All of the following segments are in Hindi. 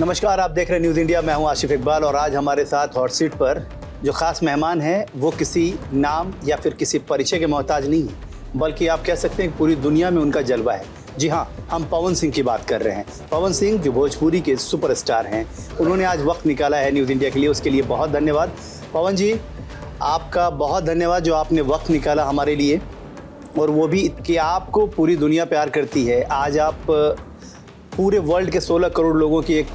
नमस्कार, आप देख रहे हैं न्यूज़ इंडिया। मैं हूं आशिफ इकबाल और आज हमारे साथ हॉट सीट पर जो ख़ास मेहमान हैं वो किसी नाम या फिर किसी परिचय के मोहताज नहीं है, बल्कि आप कह सकते हैं कि पूरी दुनिया में उनका जलवा है। जी हाँ, हम पवन सिंह की बात कर रहे हैं। पवन सिंह जो भोजपुरी के सुपरस्टार हैं, उन्होंने आज वक्त निकाला है न्यूज़ इंडिया के लिए, उसके लिए बहुत धन्यवाद। पवन जी, आपका बहुत धन्यवाद जो आपने वक्त निकाला हमारे लिए, और वो भी कि आपको पूरी दुनिया प्यार करती है। आज आप पूरे वर्ल्ड के 16 करोड़ लोगों की एक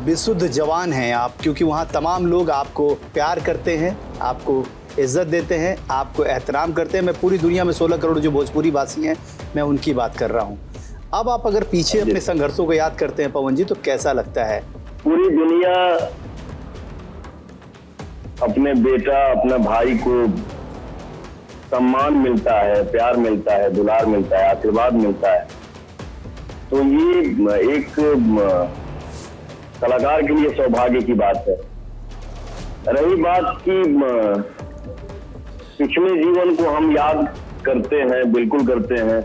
विशुद्ध जवान हैं आप, क्योंकि वहाँ तमाम लोग आपको प्यार करते हैं, आपको इज़्ज़त देते हैं, आपको एहतराम करते हैं। मैं पूरी दुनिया में 16 करोड़ जो भोजपुरी वासी हैं, मैं उनकी बात कर रहा हूँ। अब आप अगर पीछे अपने संघर्षों को याद करते हैं पवन जी, तो कैसा लगता है? पूरी दुनिया अपने बेटा, अपने भाई को सम्मान मिलता है, प्यार मिलता है, दुलार मिलता है, आशीर्वाद मिलता है, तो ये एक कलाकार के लिए सौभाग्य की बात है। रही बात कि पिछले जीवन को हम याद करते हैं, बिल्कुल करते हैं।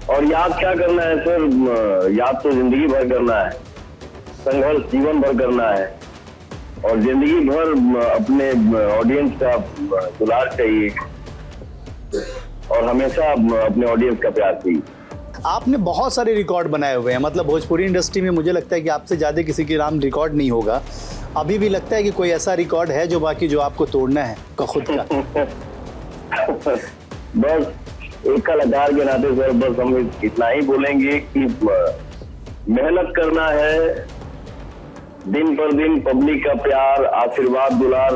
और याद क्या करना है सर, याद तो जिंदगी भर करना है, संघर्ष जीवन भर करना है, और जिंदगी भर अपने ऑडियंस का दुलार चाहिए और हमेशा अपने ऑडियंस का प्यार चाहिए। आपने बहुत सारे रिकॉर्ड बनाए हुए हैं, मतलब भोजपुरी इंडस्ट्री में मुझे लगता है कि आपसे ज़्यादा किसी के नाम रिकॉर्ड नहीं होगा। अभी भी लगता है कि कोई ऐसा रिकॉर्ड है जो आपको तोड़ना है का खुद का? बस एक कलाकार के नाते सर, बस हम इतना ही बोलेंगे कि मेहनत करना है, दिन पर दिन पब्लिक का प्यार, आशीर्वाद, दुलार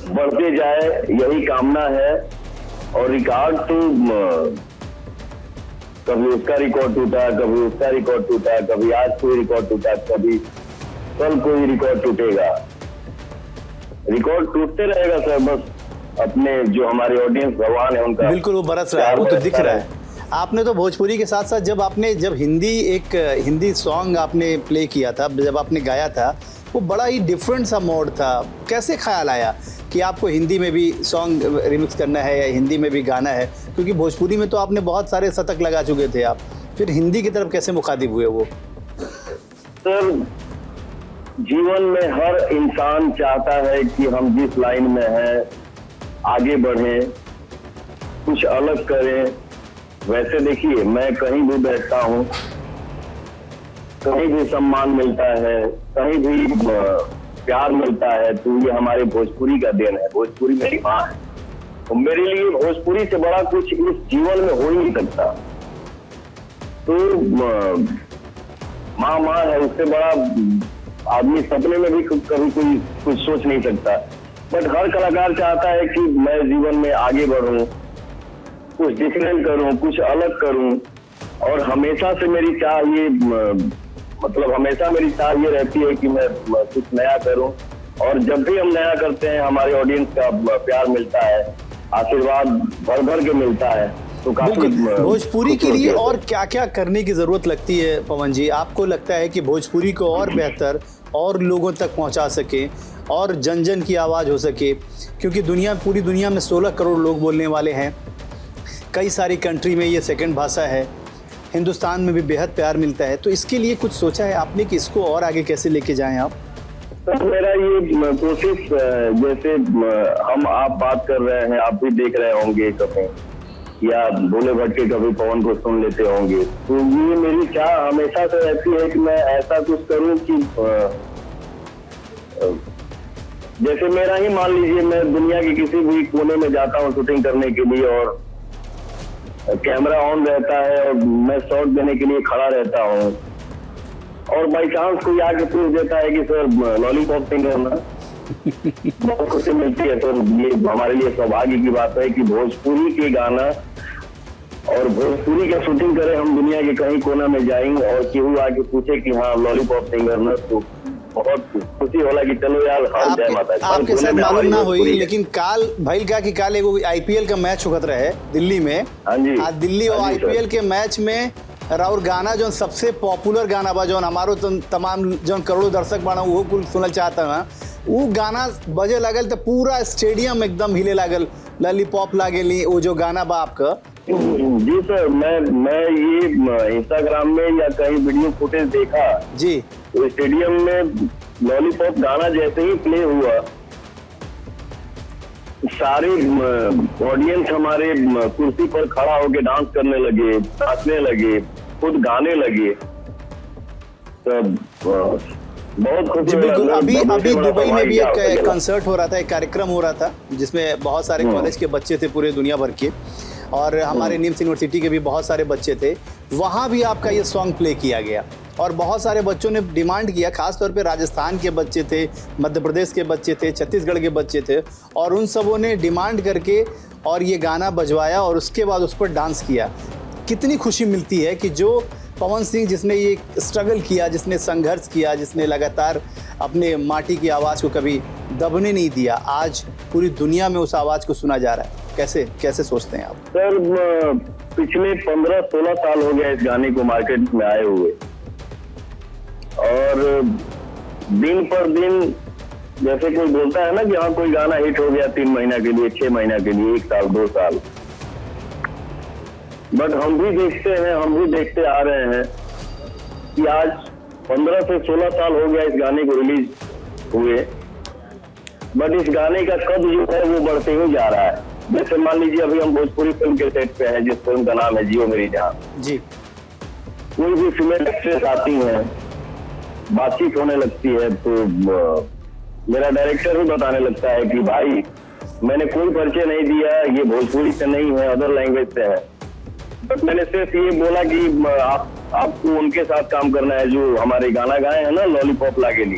बढ़ते जाए, यही कामना है। और रिकॉर्ड तो कभी उसका रिकॉर्ड टूटा, कभी उसका रिकॉर्ड टूटा, कभी आज कोई रिकॉर्ड टूटा, कभी कल कोई रिकॉर्ड टूटेगा। रिकॉर्ड टूटते रहेगा सर, बस अपने जो हमारे ऑडियंस भगवान है उनका बिल्कुल वो बरस रहा है, वो तो दिख रहा है। आपने तो भोजपुरी के साथ साथ जब हिंदी सॉन्ग आपने प्ले किया था, जब आपने गाया था, वो बड़ा ही डिफरेंट सा मोड था। कैसे ख्याल आया कि आपको हिंदी में भी सॉन्ग रिमिक्स करना है या हिंदी में भी गाना है? क्योंकि भोजपुरी में तो आपने बहुत सारे शतक लगा चुके थे आप, फिर हिंदी की तरफ कैसे मुखातिब हुए वो? सर, जीवन में हर इंसान चाहता है कि हम जिस लाइन में हैं आगे बढ़ें, कुछ अलग करें। वैसे देखिए, मैं कहीं भी बैठता हूँ, कहीं भी सम्मान मिलता है, कहीं भी प्यार मिलता है, तो ये हमारे भोजपुरी का देन है। भोजपुरी मेरी माँ है, तो मेरे लिए भोजपुरी से बड़ा कुछ इस जीवन में हो ही नहीं सकता। तो माँ है, उससे बड़ा आदमी सपने में भी कभी कोई कुछ सोच नहीं सकता। बट हर कलाकार चाहता है कि मैं जीवन में आगे बढ़ूं, कुछ डिफरेंट करूं, कुछ अलग करूं। और हमेशा से मेरी चाह ये रहती है कि मैं कुछ नया करूं। और जब भी हम नया करते हैं, हमारे ऑडियंस का प्यार मिलता है, आशीर्वाद भर भर के मिलता है, तो काफी भोजपुरी के लिए और क्या क्या करने की जरूरत लगती है पवन जी? आपको लगता है कि भोजपुरी को और बेहतर और लोगों तक पहुंचा सके और जन जन की आवाज़ हो सके? क्योंकि पूरी दुनिया में 16 करोड़ लोग बोलने वाले हैं, कई सारी कंट्री में ये सेकंड भाषा है, हिंदुस्तान में भी बेहद प्यार मिलता है, तो इसके लिए कुछ सोचा है आपने कि इसको और आगे कैसे लेके जाएं आप? तो मेरा ये कोशिश, जैसे आप बात कर रहे हैं, आप भी देख रहे होंगे कभी, या भोले भटके कभी पवन को सुन लेते होंगे, तो ये मेरी चाह हमेशा से रहती है कि मैं ऐसा कुछ करूं कि जैसे मेरा ही मान लीजिए, मैं दुनिया के किसी भी कोने में जाता हूं शूटिंग करने के लिए, और कैमरा ऑन रहता है और मैं शॉट देने के लिए खड़ा रहता हूँ, और बाई चांस कोई आके पूछ देता है कि सर लॉलीपॉप सिंग करना, बहुत खुशी मिलती है। तो ये हमारे लिए सौभाग्य की बात है कि भोजपुरी के गाना और भोजपुरी का शूटिंग करें, हम दुनिया के कहीं कोना में जाएंगे और केहू आके पूछे कि हाँ लॉलीपॉप सिंग करना, तो बहुत खुशी होला कि चलो यार, हर जय माता। आपके साथ मालूम ना हुई, लेकिन काल भाई क्या कि काल एगो आईपीएल का मैच होत रहे दिल्ली में। हाँ जी, दिल्ली और आईपीएल के मैच में और गाना जो सबसे पॉपुलर गाना बा, जो हमारो तमाम जो करोड़ों दर्शक बाना वो कुल सुनल चाहता ना, वो गाना बजे लागल तो पूरा स्टेडियम एकदम हिले लागल, लॉलीपॉप लागेली। वो जो गाना बा आपका, जी सर, मैं ये इंस्टाग्राम में या कहीं वीडियो फुटेज देखा जी तो स्टेडियम में लॉलीपॉप गाना जैसे ही प्ले हुआ, सारे ऑडियंस हमारे कुर्सी पर खड़ा होके डांस करने लगे, नाचने लगे, खुद गाने लगे। तब बहुत खुशी जी बिल्कुल। हुई। अभी बहुत अभी बड़ा दुबई में सौभाग्य भी आपका एक लगा। कंसर्ट हो रहा था, एक कार्यक्रम हो रहा था जिसमें बहुत सारे कॉलेज के बच्चे थे पूरे दुनिया भर के, और हमारे निम्स यूनिवर्सिटी के भी बहुत सारे बच्चे थे। वहाँ भी आपका ये सॉन्ग प्ले किया गया और बहुत सारे बच्चों ने डिमांड किया, खासतौर पे राजस्थान के बच्चे थे, मध्य प्रदेश के बच्चे थे, छत्तीसगढ़ के बच्चे थे, और उन सबों ने डिमांड करके और ये गाना बजवाया और उसके बाद उस पर डांस किया। कितनी खुशी मिलती है कि जो पवन सिंह जिसने ये स्ट्रगल किया, जिसने संघर्ष किया, जिसने लगातार अपने माटी की आवाज़ को कभी दबने नहीं दिया, आज पूरी दुनिया में उस आवाज़ को सुना जा रहा है। कैसे कैसे सोचते हैं आप? सर, पिछले 15-16 साल हो गया इस गाने को मार्केट में आए हुए, और दिन पर दिन जैसे कोई बोलता है ना कि हाँ कोई गाना हिट हो गया 3 महीना के लिए, 6 महीना के लिए, 1 साल 2 साल, बट हम भी देखते आ रहे हैं कि आज 15 से 16 साल हो गया इस गाने को रिलीज हुए, बट इस गाने का कद जो है वो बढ़ते ही जा रहा है। जैसे मान लीजिए अभी हम भोजपुरी फिल्म के सेट पे हैं, जिस फिल्म का नाम है जियो मेरी जान जी। कोई भी फीमेल एक्ट्रेस आती है, बातचीत होने लगती है, तो मेरा डायरेक्टर भी बताने लगता है कि भाई मैंने कोई परिचय नहीं दिया, ये भोजपुरी से नहीं है, अदर लैंग्वेज से है, बट मैंने सिर्फ ये बोला कि आपको उनके साथ काम करना है जो हमारे गाना गाए हैं ना, लॉलीपॉप लागे ली।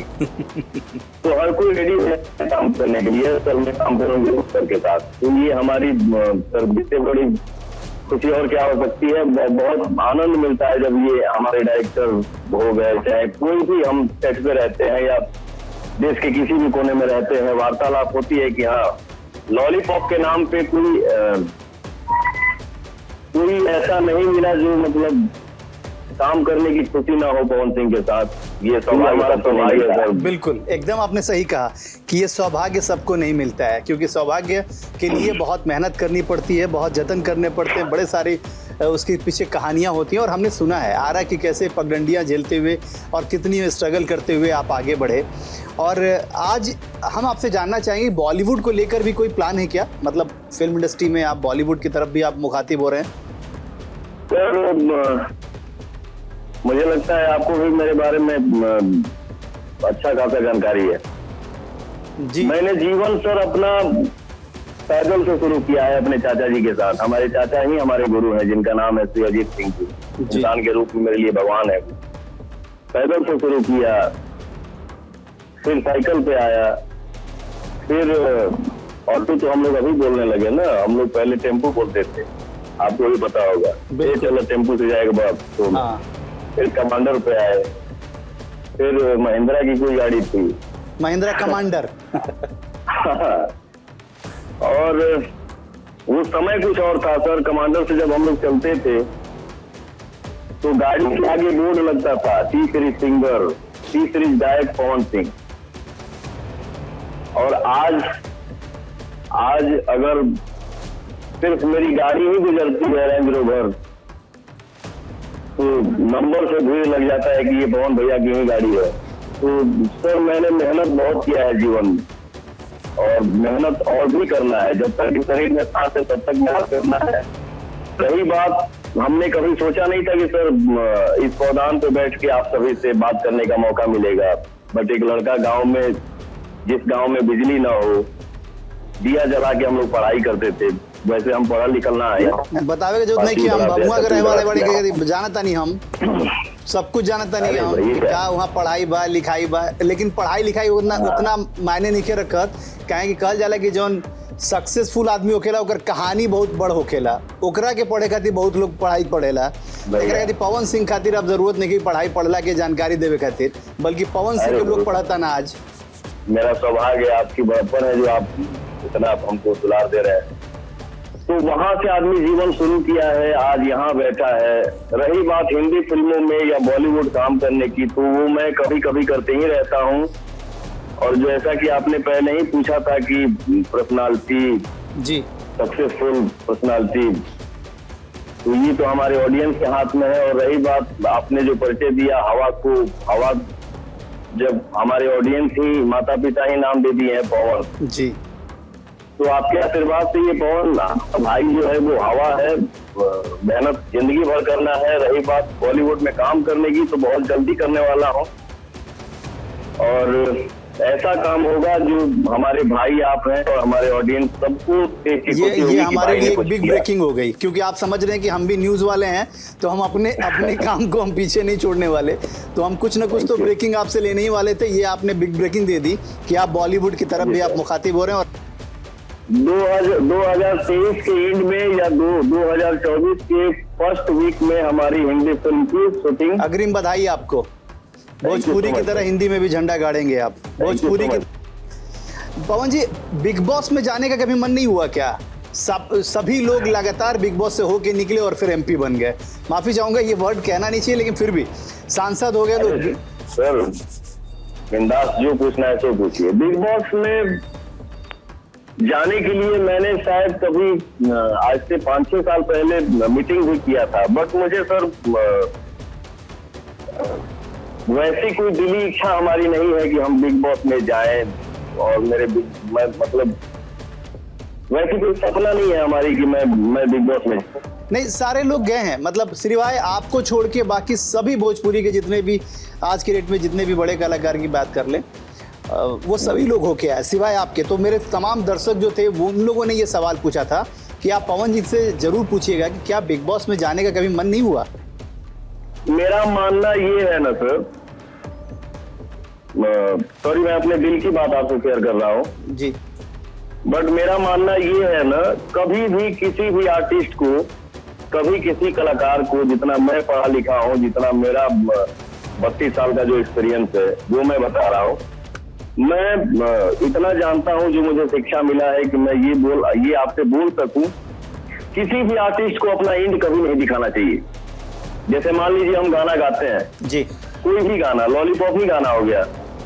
तो हर कोई रेडी है काम करने के लिए। सर मैं काम करूंगी उस सर के साथ, तो ये हमारी सर इससे बड़ी खुशी और क्या हो सकती है। बहुत आनंद मिलता है जब ये हमारे डायरेक्टर हो गए, चाहे कोई भी हम सेट पे रहते हैं या देश के किसी भी कोने में रहते हैं, वार्तालाप होती है कि हाँ लॉलीपॉप के नाम पे कोई ऐसा नहीं मिला जो मतलब काम करने की खुशी ना हो पवन सिंह के साथ। ये सौभाग्य तो नहीं है सर। बिल्कुल, एकदम आपने सही कहा कि ये सौभाग्य सबको नहीं मिलता है, क्योंकि सौभाग्य के लिए बहुत मेहनत करनी पड़ती है, बहुत जतन करने पड़ते हैं, बड़े सारे उसके पीछे कहानियाँ होती हैं। और हमने सुना है आरा की कैसे पगडंडियाँ झेलते हुए और कितनी स्ट्रगल करते हुए आप आगे बढ़े। और आज हम आपसे जानना चाहेंगे, बॉलीवुड को लेकर भी कोई प्लान है क्या? मतलब फिल्म इंडस्ट्री में आप बॉलीवुड की तरफ भी आप मुखातिब हो रहे हैं? सर मुझे लगता है आपको भी मेरे बारे में अच्छा खासा जानकारी है जी। मैंने जीवन सर अपना पैदल से शुरू किया है अपने चाचा जी के साथ। हमारे चाचा ही हमारे गुरु हैं, जिनका नाम है श्री अजीत सिंह जी। इंसान के रूप में मेरे लिए भगवान है। पैदल से शुरू किया, फिर साइकिल पे आया, फिर ऑटो तो हम लोग अभी बोलने लगे ना, हम लोग पहले टेम्पो बोलते थे, आपको भी पता होगा। चलो टेम्पो से जाएगा बाप तो हाँ। फिर कमांडर पे आए, फिर महिंद्रा की कोई गाड़ी थी, महिंद्रा कमांडर। और वो समय कुछ और था सर। कमांडर से जब हम लोग चलते थे तो गाड़ी के आगे बोर्ड लगता था, T series singer, T series गायक पवन सिंह। और आज अगर सिर्फ मेरी गाड़ी ही गुजरती है रेंज रोवर, तो नंबर से भीड़ लग जाता है कि ये पवन भैया की ही गाड़ी है। तो सर मैंने मेहनत बहुत किया है जीवन में, और मेहनत और भी करना है। जब तक शरीर में सांस है तब तक मेहनत करना है। सही बात, हमने कभी सोचा नहीं था कि सर इस पौधान पे बैठ के आप सभी से बात करने का मौका मिलेगा। बट एक लड़का गांव में, जिस गांव में बिजली ना हो, दिया जला के हम लोग पढ़ाई करते थे। वैसे हम पढ़ा लिखना है, बतावे जो नहीं कि हम बबुआ के रहे वाले बड़े जानता नहीं, हम सब कुछ जानता नहीं हम क्या वहाँ पढ़ाई बा लिखाई बा, लेकिन पढ़ाई लिखाई उतना मायने नहीं के रखत। काहे कि कहल जाला कि जौन सक्सेसफुल आदमी होखेला ओकर कहानी बहुत बड़ होखेला, ओकरा के पढ़े खातिर बहुत लोग पढ़ाई पढ़ेला। एकरा खातिर पवन सिंह खातिर अब जरूरत नहीं कि पढ़ाई पढ़ला के जानकारी देवे खातिर, बल्कि पवन सिंह के लोग पढ़ता ना। आज मेरा सौभाग्य आपकी बड़प्पन है जो आप इतना हमको दुलार दे रहे हैं। तो वहां से आदमी जीवन शुरू किया है, आज यहाँ बैठा है। रही बात हिंदी फिल्मों में या बॉलीवुड काम करने की, तो वो मैं कभी कभी करते ही रहता हूँ। और जैसा कि आपने पहले ही पूछा था कि पर्सनालिटी जी, सक्सेसफुल पर्सनालिटी, तो ये तो हमारे ऑडियंस के हाथ में है। और रही बात आपने जो परिचय दिया हवा जब हमारे ऑडियंस ही माता पिता ही नाम दे दिए हैं पवन जी, तो आपके आशीर्वाद से ये पवन आपका भाई जो है वो हवा है। मेहनत जिंदगी भर करना है। रही बात बॉलीवुड में काम करने की तो बहुत जल्दी करने वाला हूँ और ऐसा काम होगा जो हमारे भाई आप हैं और हमारे ऑडियंस सबको ये हमारे लिए एक बिग ब्रेकिंग हो गई, क्योंकि आप समझ रहे हैं कि हम भी न्यूज वाले हैं तो हम अपने काम को हम पीछे नहीं छोड़ने वाले, तो हम कुछ ना कुछ तो ब्रेकिंग आपसे लेने ही वाले थे। ये आपने बिग ब्रेकिंग दे दी कि आप बॉलीवुड की तरफ भी आप मुखातिब हो रहे हैं। और 2023 के एंड में या 2024 के फर्स्ट वीक में हमारी हिंदी फिल्म की शूटिंग। अग्रिम बधाई आपको। भोजपुरी की तरह हिंदी में भी झंडा गाड़ेंगे आप भोजपुरी की। पवन जी, बिग बॉस में जाने का कभी मन नहीं हुआ क्या? सभी लोग लगातार बिग बॉस से होके निकले और फिर एमपी बन गए। माफी चाहूंगा ये वर्ड कहना नहीं चाहिए, लेकिन फिर भी सांसद हो गए तो। सर बिंदास जो पूछना है तो पूछिए। बिग बॉस में जाने के लिए मैंने शायद कभी आज से 5-6 साल पहले मीटिंग भी किया था, बट मुझे सर वैसी कोई दिली इच्छा हमारी नहीं है कि हम बिग बॉस में जाएं। और मतलब वैसी कोई सपना नहीं है हमारी कि मैं बिग बॉस में। नहीं, सारे लोग गए हैं, मतलब सिवाय आपको छोड़ के बाकी सभी भोजपुरी के जितने भी आज की डेट में जितने भी बड़े कलाकार की बात कर लें वो सभी लोग होके आए सिवाय आपके। तो मेरे तमाम दर्शक जो थे वो उन लोगों ने ये सवाल पूछा था कि आप पवन जी से जरूर पूछिएगा कि क्या बिग बॉस में जाने का कभी मन नहीं हुआ? मेरा मानना ये है ना सर, सॉरी मैं अपने दिल की बात आपको शेयर कर रहा हूँ जी, बट मेरा मानना ये है ना, कभी भी किसी भी आर्टिस्ट को, कभी किसी कलाकार को, जितना मैं पढ़ा लिखा हूँ, जितना मेरा 32 साल का जो एक्सपीरियंस है वो मैं बता रहा हूँ, मैं इतना जानता हूँ जो मुझे शिक्षा मिला है कि मैं ये आपसे बोल सकूं, किसी भी आर्टिस्ट को अपना एंड कभी नहीं दिखाना चाहिए। जैसे मान लीजिए हम गाना गाते हैं जी, कोई भी गाना, लॉलीपॉप ही गाना हो गया,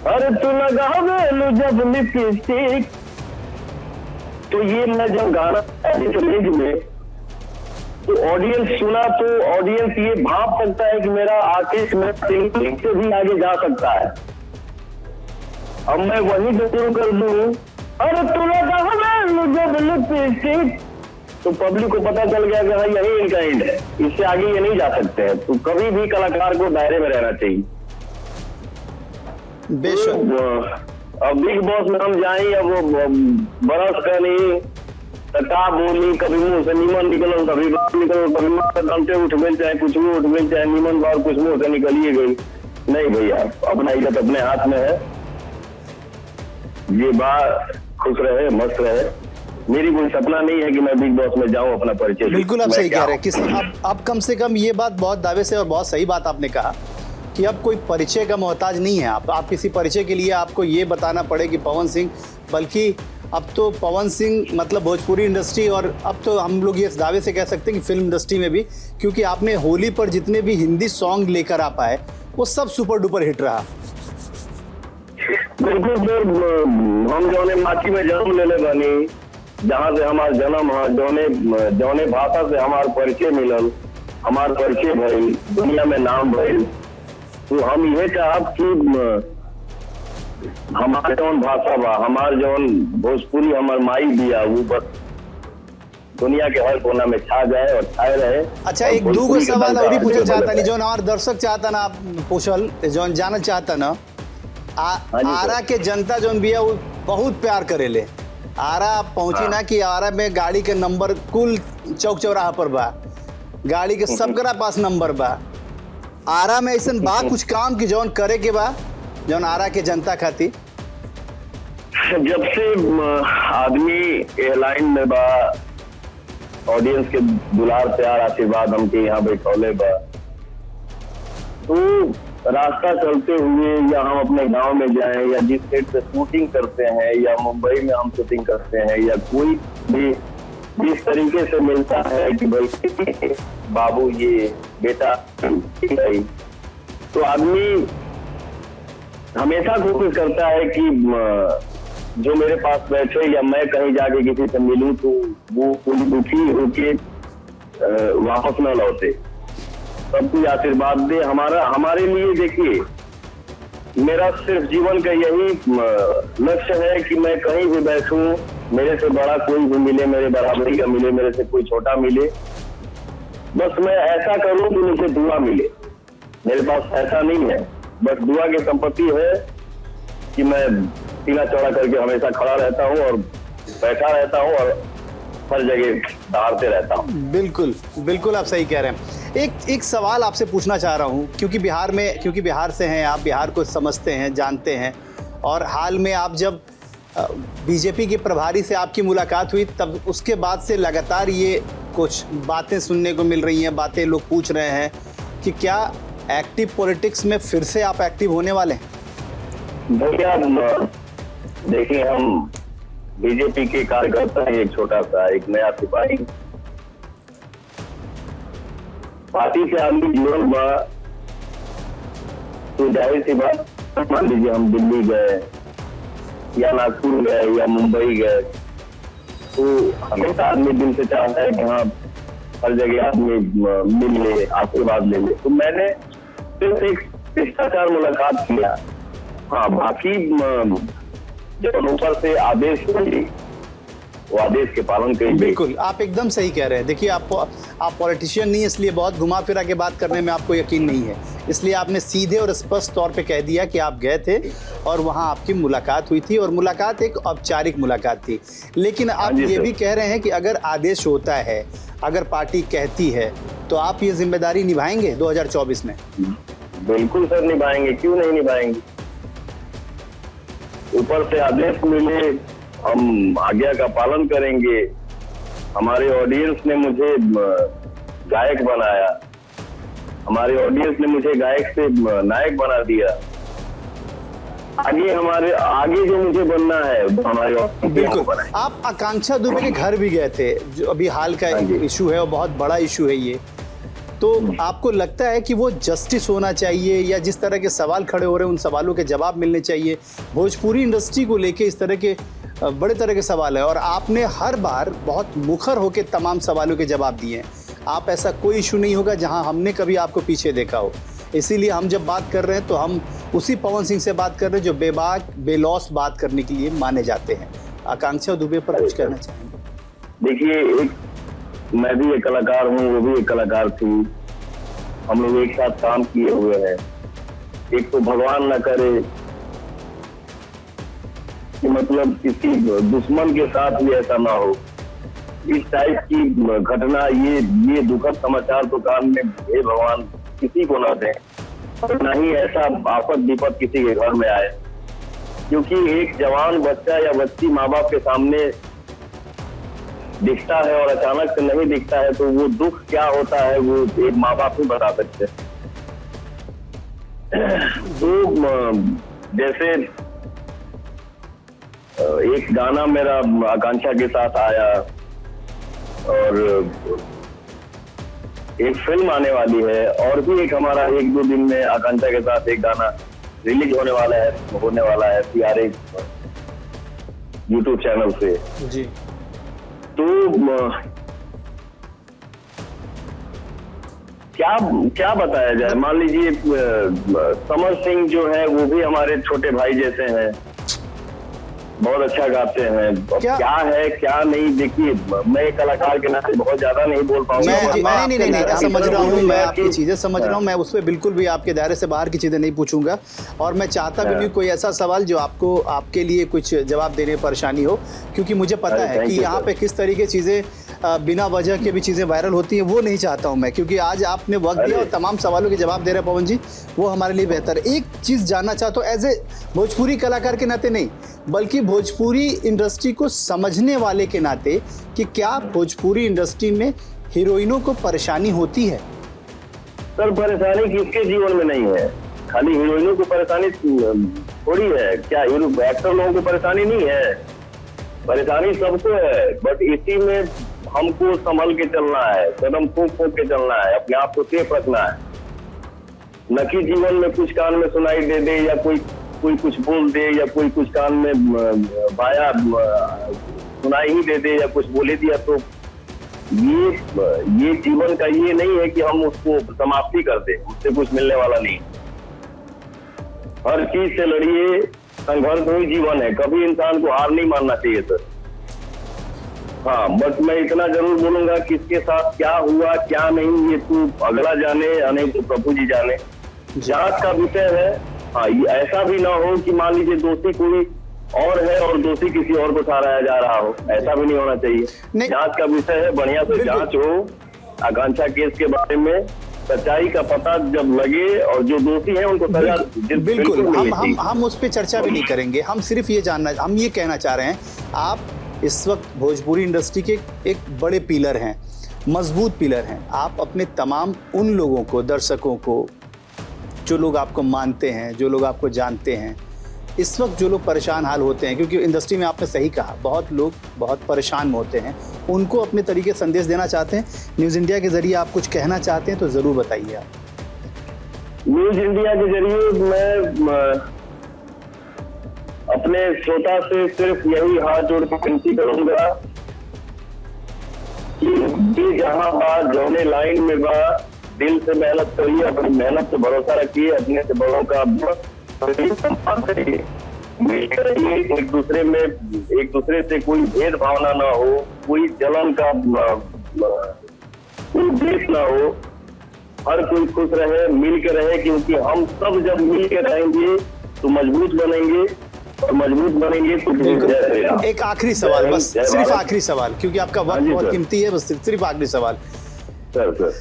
अरे तू लगावे जब लिपस्टिक, तो ये मैं जब गाना स्टेज में तो ऑडियंस सुना तो ऑडियंस ये भाप सकता है कि मेरा आर्टिस्ट में सिंगिंग से भी आगे जा सकता है। अब मैं वही से शुरू कर दूं, अरे तू लगावे जब लिपस्टिक, तो पब्लिक को पता चल गया कि हाँ यही इनका एंड है, इससे आगे ये नहीं जा सकते हैं। तो कभी भी कलाकार को दायरे में रहना चाहिए। बेशक। अब बिग बॉस में हम जाएं, अब वो बरस का नहीं तका बोली, कभी मुंह से नीमन निकलो, कभी बाहर निकलो, कभी दमते उठ गए, चाहे कुछ भी उठ गए, चाहे नीमन बाहर कुछ मुंह से निकलिए गई। नहीं भैया, अपना इज्जत अपने हाथ में है। ये बात खुश रहे, मस्त रहे। मेरी कोई सपना नहीं है कि मैं बिग बॉस में जाऊं, अपना परिचय। बिल्कुल आप सही कह रहे हैं। किसी अब कम से कम ये बात बहुत दावे से और बहुत सही बात आपने कहा कि अब कोई परिचय का मोहताज नहीं है। आप किसी परिचय के लिए आपको ये बताना पड़े कि पवन सिंह, बल्कि अब तो पवन सिंह मतलब भोजपुरी इंडस्ट्री, और अब तो हम लोग ये दावे से कह सकते हैं कि फिल्म इंडस्ट्री में भी, क्योंकि आपने होली पर जितने भी हिंदी सॉन्ग लेकर आ पाए वो सब सुपर डुपर हिट रहा। बिल्कुल सर, हम जौने माटी में जन्म ले बनी, जहाँ से हमारा जन्म है, जौने भाषा से हमार परिचय मिलल, हमार परिचय भइल, दुनिया में नाम भइल, तो हम ये चाहब कि हमारे जौन भाषा बा, हमार जौन भोजपुरी हमार माई दिया, वो बस दुनिया के हर कोना में छा जाए और छाए रहे। अच्छा, एक दूगो सवाल और ही पूछल चाहता नहीं, जौन हमारे दर्शक चाहता ना, आप पूछल जौन जानना चाहता ना, आरा के जनता जौन भी है वो बहुत प्यार करेले। आरा पहुंची ना कि आरा में गाड़ी के नंबर कुल चौक चौराहा पर बा, गाड़ी के सबकरा पास नंबर बा। आरा में ऐसा बा कुछ काम की जौन करे के बा, जौन आरा के जनता खातिर? जब से आदमी एयरलाइन में बा, ऑडियंस के दुलार प्यार आशीर्वाद हमके यहाँ बैठौले बा, तो रास्ता चलते हुए या हम अपने गांव में जाएं, या जिस सेट पे शूटिंग करते हैं, या मुंबई में हम शूटिंग करते हैं, या कोई भी जिस तरीके से मिलता है कि भाई बाबू ये बेटा, तो आदमी हमेशा कोशिश करता है कि जो मेरे पास बैठे या मैं कहीं जाके किसी से मिलूं तो वो दुखी होके वापस न लौटे। सब कुछ आशीर्वाद दे हमारे लिए। देखिए, मेरा सिर्फ जीवन का यही लक्ष्य है कि मैं कहीं भी बैठूं, मेरे से बड़ा कोई भी मिले, मेरे बराबरी का मिले, मेरे से कोई छोटा मिले, बस मैं ऐसा करूं कि मुझे दुआ मिले। मेरे पास पैसा नहीं है, बस दुआ की संपत्ति है कि मैं सीना चौड़ा करके हमेशा खड़ा रहता हूं और बैठा रहता हूं और हर जगह दहाड़ते रहता हूं। बिल्कुल बिल्कुल, आप सही कह रहे हैं। एक सवाल आपसे पूछना चाह रहा हूं, क्योंकि बिहार से हैं आप, बिहार को समझते हैं, जानते हैं, और हाल में आप जब बीजेपी के प्रभारी से आपकी मुलाकात हुई, तब उसके बाद से लगातार ये कुछ बातें सुनने को मिल रही हैं, बातें लोग पूछ रहे हैं कि क्या एक्टिव पॉलिटिक्स में फिर से आप एक्टिव होने वाले हैं? भैया, देखिए, हम बीजेपी के कार्यकर्ता हैं, एक छोटा सा, एक नया सिपाही। पार्टी से आदमी जुड़ल बा तो जाहिर सी बात, मान लीजिए हम दिल्ली गए या नागपुर गए या मुंबई गए, तो हमेशा आदमी दिल से चाहता है कि हाँ, हर जगह आदमी मिल ले, आशीर्वाद ले ले। तो मैंने सिर्फ एक शिष्टाचार मुलाकात किया। हाँ, बाकी जब ऊपर से आदेश हुई, वो आदेश के पालन करिए। बिल्कुल, आप एकदम सही कह रहे हैं। देखिए, आप पॉलिटिशियन नहीं, इसलिए बहुत घुमा फिरा के बात करने में आपको यकीन नहीं है, इसलिए आपने सीधे और स्पष्ट तौर पे कह दिया कि आप गए थे और वहाँ आपकी मुलाकात हुई थी, और मुलाकात एक औपचारिक मुलाकात थी। लेकिन आप ये भी कह रहे हैं कि अगर आदेश होता है, अगर पार्टी कहती है, तो आप ये जिम्मेदारी निभाएंगे 2024 में? बिल्कुल सर, निभाएंगे, क्यों नहीं निभाएंगे। ऊपर से आदेश मिले, हम आज्ञा का पालन करेंगे। हमारे ऑडियंस ने मुझे गायक बनाया, हमारे ऑडियंस ने मुझे गायक से नायक बना दिया। आगे जो मुझे बनना है हमारे। बिल्कुल, आप आकांक्षा दुबे के घर भी गए थे, जो अभी हाल का इशू है और बहुत बड़ा इशू है ये, तो आपको लगता है कि वो जस्टिस होना चाहिए, या जिस तरह के सवाल खड़े हो रहे हैं उन सवालों के जवाब मिलने चाहिए? भोजपुरी इंडस्ट्री को लेके इस तरह के बड़े तरह के सवाल है, और आपने हर बार बहुत मुखर होकर तमाम सवालों के जवाब दिए हैं। आप, ऐसा कोई इशू नहीं होगा जहां हमने कभी आपको पीछे देखा हो। इसीलिए हम जब बात कर रहे हैं तो हम उसी पवन सिंह से बात कर रहे हैं जो बेबाक बेलौस बात करने के लिए माने जाते हैं। आकांक्षा दुबे पर कुछ कहना चाहेंगे? देखिए, मैं भी एक कलाकार हूँ, वो भी एक कलाकार थी, हम लोग एक साथ काम किए हुए हैं। एक तो भगवान न करे कि मतलब किसी दुश्मन के साथ भी ऐसा ना हो। इस टाइप की घटना, ये दुखद समाचार तो कान में हे भगवान किसी को ना दें, और ना ही ऐसा आफत विपत किसी के घर में आए। क्योंकि एक जवान बच्चा या बच्ची माँ बाप के सामने दिखता है और अचानक से नहीं दिखता है, तो वो दुख क्या होता है वो एक माँ बाप ही बता सकते हैं। तो जैसे एक गाना मेरा आकांक्षा के साथ आया, और एक फिल्म आने वाली है, और भी एक हमारा 1-2 दिन में आकांक्षा के साथ एक गाना रिलीज होने वाला है PRA YouTube चैनल से जी। तो क्या बताया जाए। मान लीजिए, समर सिंह जो है वो भी हमारे छोटे भाई जैसे हैं, बहुत अच्छा गाते हैं। क्या है क्या नहीं, देखिए, मैं एक कलाकार के नाते बहुत ज्यादा नहीं बोल पाऊंगा। नहीं, समझ रहा हूँ, मैं आपकी चीजें समझ रहा हूँ। मैं उस पर बिल्कुल भी आपके दायरे से बाहर की चीजें नहीं पूछूंगा, और मैं चाहता भी नहीं कोई ऐसा सवाल जो आपके लिए कुछ जवाब देने में परेशानी हो, क्योंकि मुझे पता है कि यहाँ पे किस तरीके चीजें बिना वजह के भी चीज़ें वायरल होती हैं, वो नहीं चाहता हूँ मैं, क्योंकि आज आपने वक्त दिया और तमाम सवालों के जवाब दे रहे हैं पवन जी, वो हमारे लिए बेहतर है। एक चीज़ जानना चाहता हूँ, एज ए भोजपुरी कलाकार के नाते नहीं, बल्कि भोजपुरी इंडस्ट्री को समझने वाले के नाते, कि क्या भोजपुरी इंडस्ट्री में हीरोइनों को परेशानी होती है? सर, परेशानी किसके जीवन में नहीं है? खाली हीरोइनों को परेशानी थोड़ी है क्या? एक्टर लोगों को परेशानी नहीं है, परेशानी सबको है। बट इसी में हमको संभल के चलना है, कदम फूंक के चलना है, अपने आप को सेफ रखना है। न कि जीवन में कुछ कान में सुनाई दे या कोई कुछ बोल दे, या कोई कुछ कान में बाया सुनाई ही दे या कुछ बोले दिया तो ये जीवन का ये नहीं है कि हम उसको समाप्ति कर दें, उससे कुछ मिलने वाला नहीं। हर चीज से लड़िए, संघर्ष ही जीवन है, कभी इंसान को हार नहीं मानना चाहिए सर। हाँ, बस मैं इतना जरूर बोलूंगा कि इसके साथ क्या हुआ क्या नहीं ये तो अगला जाने, यानी तो प्रभु जी जाने, जांच का विषय है। हाँ, ये ऐसा भी ना हो कि मान लीजिए दोषी कोई और है और दोषी किसी और को ठहराया जा रहा हो, ऐसा भी नहीं होना चाहिए। जांच का विषय है, बढ़िया से जांच हो आकांक्षा केस के बारे में, सच्चाई का पता जब लगे और जो दोषी हैं उनको सजा। बिल्कुल हम उस पर चर्चा भी नहीं करेंगे। हम सिर्फ हम ये कहना चाह रहे हैं, आप इस वक्त भोजपुरी इंडस्ट्री के एक बड़े पिलर हैं, मजबूत पिलर हैं। आप अपने तमाम उन लोगों को, दर्शकों को, जो लोग आपको मानते हैं, जो लोग आपको जानते हैं, इस वक्त जो लोग परेशान हाल होते हैं, क्योंकि इंडस्ट्री में आपने सही कहा बहुत लोग बहुत परेशान होते हैं, उनको अपने तरीके संदेश देना चाहते हैं, न्यूज़ इंडिया के जरिए आप कुछ कहना चाहते हैं तो ज़रूर बताइए आप। न्यूज़ इंडिया के जरिए मैं अपने श्रोता से सिर्फ यही हाथ जोड़ के विनती करूंगा कि जहां बात जौने लाइन में बा, दिल से मेहनत करिए, अपनी मेहनत से भरोसा रखिए, अपने से बड़ों का सम्मान करिए, एक दूसरे से कोई भेद भावना ना हो, कोई जलन का कोई देश ना हो, हर कोई खुश रहे, मिल के रहे, क्योंकि हम सब जब मिल के रहेंगे तो मजबूत बनेंगे और मजबूत बनेंगे तो। एक आखिरी सवाल, बस सिर्फ आखिरी सवाल, क्योंकि आपका वक्त बहुत कीमती है, बस सिर्फ आखिरी सवाल। सर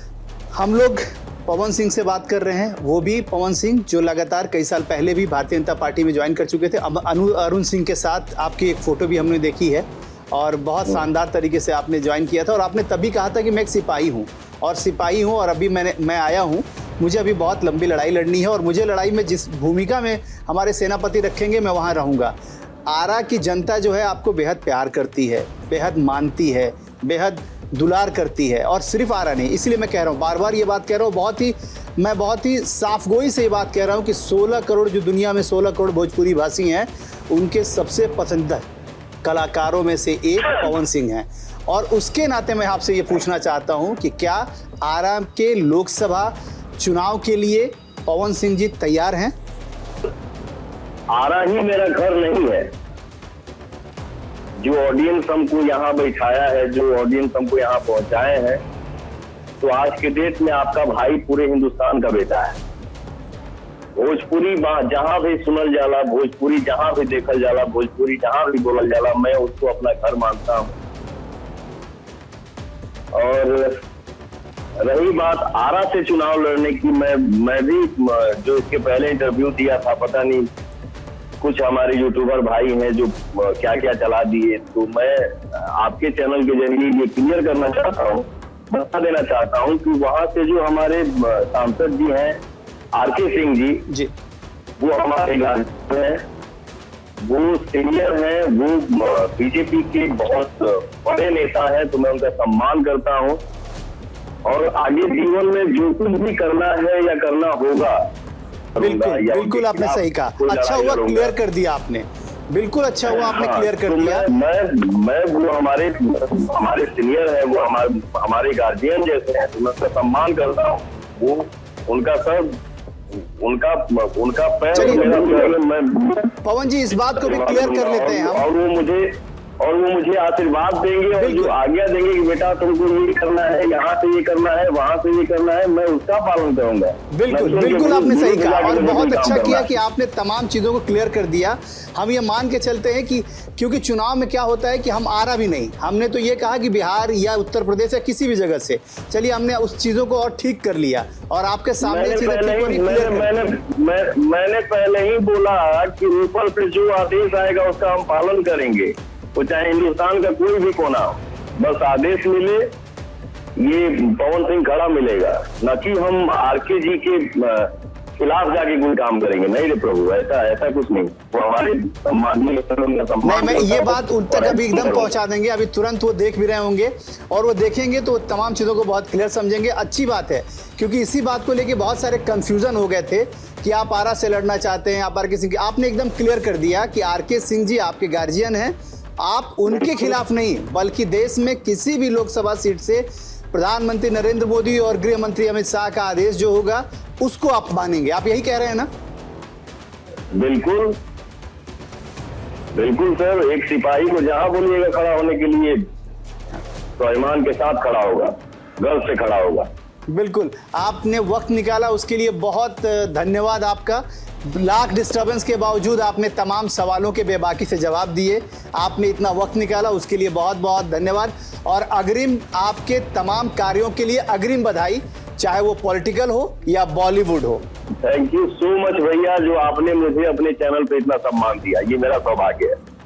हम लोग पवन सिंह से बात कर रहे हैं, वो भी पवन सिंह जो लगातार कई साल पहले भी भारतीय जनता पार्टी में ज्वाइन कर चुके थे। अब अरुण सिंह के साथ आपकी एक फ़ोटो भी हमने देखी है और बहुत शानदार तरीके से आपने ज्वाइन किया था और आपने तभी कहा था कि मैं एक सिपाही हूँ और अभी मैं आया हूँ, मुझे अभी बहुत लंबी लड़ाई लड़नी है और मुझे लड़ाई में जिस भूमिका में हमारे सेनापति रखेंगे मैं वहाँ रहूँगा। आरा की जनता जो है आपको बेहद प्यार करती है, बेहद मानती है, बेहद दुलार करती है, और सिर्फ आरा नहीं, इसलिए मैं कह रहा हूँ, बार बार ये बात कह रहा हूँ, मैं बहुत ही साफगोई से ये बात कह रहा हूँ कि 16 करोड़ जो दुनिया में 16 करोड़ भोजपुरी भाषी हैं, उनके सबसे पसंदीदा कलाकारों में से एक पवन सिंह हैं। और उसके नाते मैं आपसे ये पूछना चाहता हूँ कि क्या आरा के लोकसभा चुनाव के लिए पवन सिंह जी तैयार हैं? आरा ही मेरा घर नहीं है। जो ऑडियंस हमको यहाँ बैठाया है, जो ऑडियंस हमको यहाँ पहुंचाए हैं, तो आज के डेट में आपका भाई पूरे हिंदुस्तान का बेटा है। भोजपुरी जहाँ भी सुनल जाला, भोजपुरी जहाँ भी देखल जाला, भोजपुरी जहाँ भी बोलल जाला, मैं उसको अपना घर मानता हूँ। और रही बात आरा से चुनाव लड़ने की, मैं भी जो इसके पहले इंटरव्यू दिया था, पता नहीं कुछ हमारे यूट्यूबर भाई हैं जो क्या क्या चला दिए, तो मैं आपके चैनल के जरिए ये क्लियर करना चाहता हूँ, बता देना चाहता हूँ कि वहाँ से जो हमारे सांसद जी हैं आरके सिंह जी, वो हमारे गार्जियन हैं, वो सीनियर हैं, वो बीजेपी के बहुत बड़े नेता हैं, तो मैं उनका सम्मान करता हूँ। और आगे जीवन में जो कुछ भी करना है या करना होगा, बिल्कुल आपने सही कहा। अच्छा हुआ क्लियर कर दिया आपने, बिल्कुल अच्छा हुआ आपने क्लियर कर दिया। मैं वो हमारे सीनियर है, वो हमारे गार्जियन जैसे हैं, तो मैं उसका सम्मान करता हूँ। वो उनका सब उनका पैर मेरा पैर। मैं पवन जी इस बात को भी क्लियर कर लेते हैं हम, और वो मुझे आशीर्वाद देंगे और जो आज्ञा देंगे कि बेटा तुमको ये करना है, यहाँ से ये करना है, वहाँ से ये करना है, मैं उसका पालन करूंगा। बिल्कुल आपने सही कहा और बहुत अच्छा किया कि आपने तमाम चीज़ों को क्लियर कर दिया। हम ये मान के चलते हैं कि क्योंकि चुनाव में क्या होता है कि हम आरा भी नहीं, हमने तो ये कहा कि बिहार या उत्तर प्रदेश या किसी भी जगह से, चलिए हमने उस चीज़ों को और ठीक कर लिया और आपके सामने मैंने पहले ही बोला कि ऊपर से जो आदेश आएगा उसका हम पालन करेंगे, वो चाहे हिंदुस्तान का कोई भी कोना हो, बस आदेश मिले, ये पवन सिंह खड़ा मिलेगा, न कि हम आरके जी के खिलाफ जाके कोई काम करेंगे। नहीं रे प्रभु, ऐसा कुछ नहीं। वो हमारे नहीं, मैं ये बात उन तक अभी एकदम पहुंचा देंगे, अभी तुरंत वो देख भी रहे होंगे और वो देखेंगे तो तमाम चीज़ों को बहुत क्लियर समझेंगे। अच्छी बात है, क्योंकि इसी बात को लेके बहुत सारे कंफ्यूजन हो गए थे कि आप आरा से लड़ना चाहते हैं, आप आरके सिंह, आपने एकदम क्लियर कर दिया कि आरके सिंह जी आपके गार्जियन हैं, आप उनके खिलाफ नहीं बल्कि देश में किसी भी लोकसभा सीट से प्रधानमंत्री नरेंद्र मोदी और गृह मंत्री अमित शाह का आदेश जो होगा उसको आप मानेंगे। आप यही कह रहे हैं ना? बिल्कुल बिल्कुल सर, एक सिपाही को जहां बोलिएगा खड़ा होने के लिए तो ईमान के साथ खड़ा होगा, गर्व से खड़ा होगा। बिल्कुल, आपने वक्त निकाला उसके लिए बहुत धन्यवाद आपका। लाख डिस्टर्बेंस के बावजूद आपने तमाम सवालों के बेबाकी से जवाब दिए। आपने इतना वक्त निकाला उसके लिए बहुत बहुत धन्यवाद और अग्रिम आपके तमाम कार्यों के लिए अग्रिम बधाई, चाहे वो पॉलिटिकल हो या बॉलीवुड हो। थैंक यू सो मच भैया, जो आपने मुझे अपने चैनल पे इतना सम्मान दिया, ये मेरा सौभाग्य है।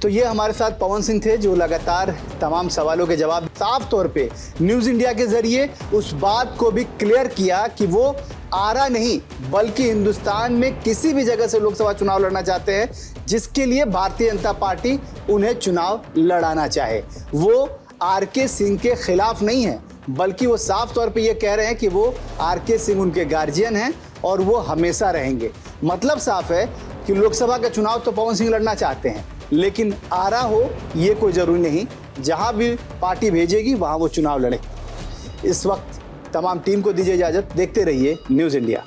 तो ये हमारे साथ पवन सिंह थे जो लगातार तमाम सवालों के जवाब साफ तौर पे न्यूज़ इंडिया के जरिए उस बात को भी क्लियर किया कि वो आरा नहीं बल्कि हिंदुस्तान में किसी भी जगह से लोकसभा चुनाव लड़ना चाहते हैं जिसके लिए भारतीय जनता पार्टी उन्हें चुनाव लड़ाना चाहे। वो आर.के. सिंह के खिलाफ नहीं है बल्कि वो साफ तौर पे ये कह रहे हैं कि वो आर.के. सिंह उनके गार्जियन हैं और वो हमेशा रहेंगे। मतलब साफ है कि लोकसभा का चुनाव तो पवन सिंह लड़ना चाहते हैं लेकिन आरा हो ये कोई ज़रूरी नहीं, जहां भी पार्टी भेजेगी वहां वो चुनाव लड़े। इस वक्त तमाम टीम को दीजिए इजाज़त। देखते रहिए न्यूज़ इंडिया।